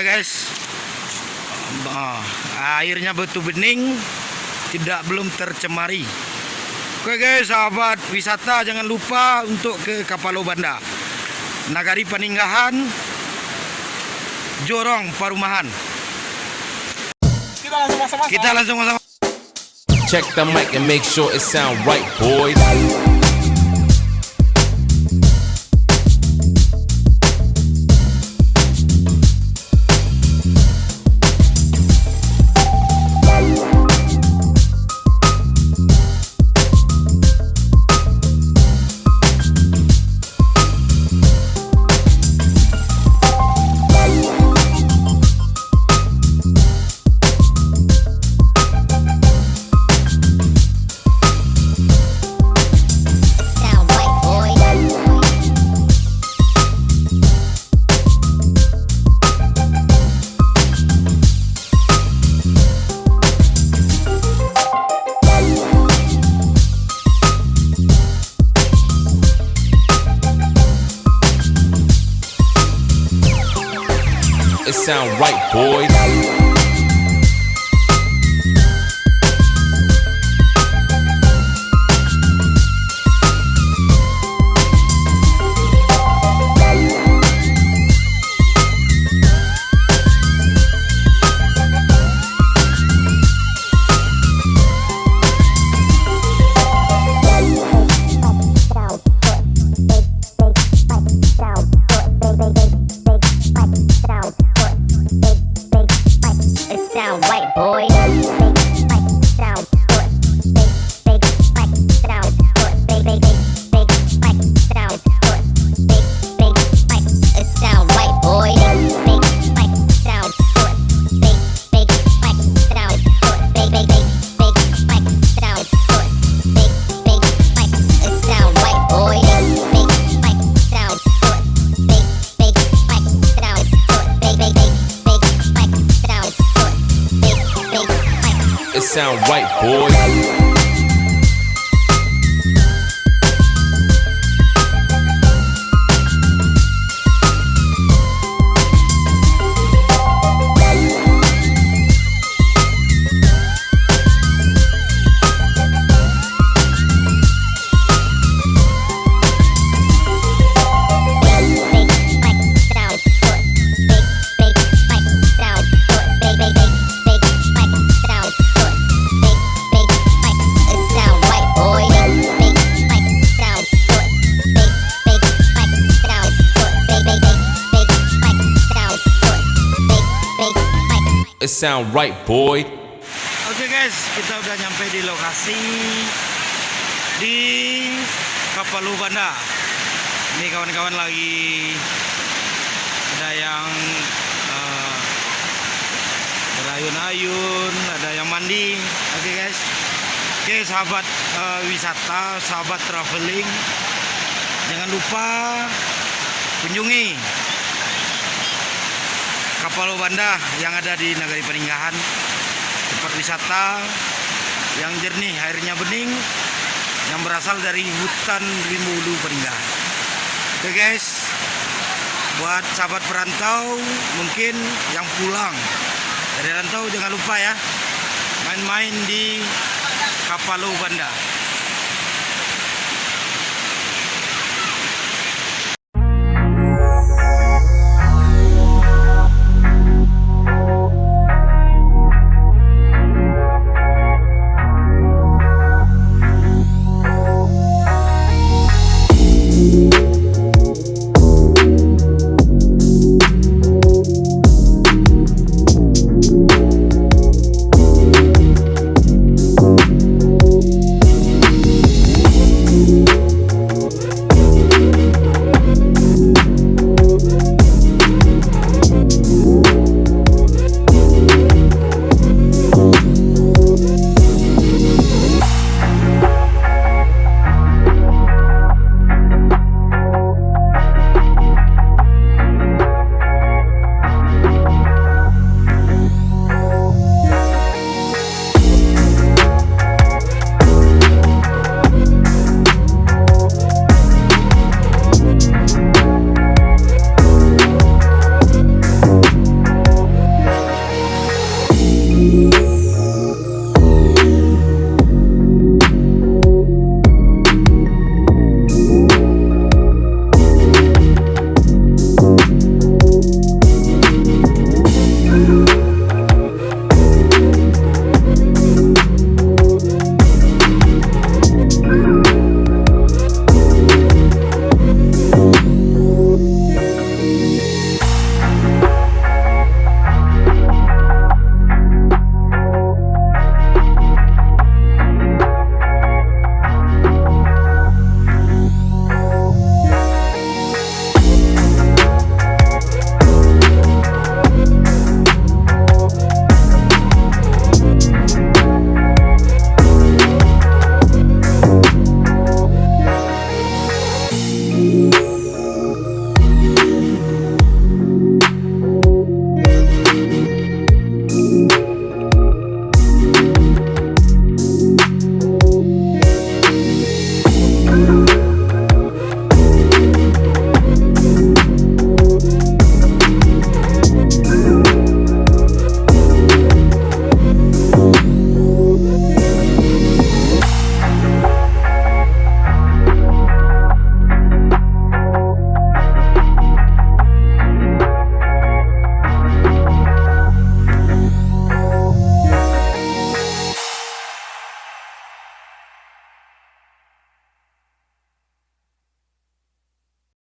guys, airnya betul bening, belum tercemari. Oke guys, sahabat wisata, jangan lupa untuk ke Kapalo Banda, Nagari Paninggahan, Jorong Parumahan. Kita langsung sama-sama. Check the mic and make sure it sound right, boys. It sound right, boys. It sound right, boys. It sound right, boy. Oke guys, kita udah nyampe di lokasi di Kapalo Banda. Ini kawan-kawan lagi ada yang berayun-ayun, ada yang mandi. Oke guys. Oke sahabat wisata, sahabat traveling, jangan lupa kunjungi Kapalo Banda yang ada di Nagari Paninggahan, tempat wisata yang jernih, airnya bening, yang berasal dari hutan Rimulu Paninggahan. Oke guys, buat sahabat perantau mungkin yang pulang dari rantau, jangan lupa ya main-main di Kapalo Banda.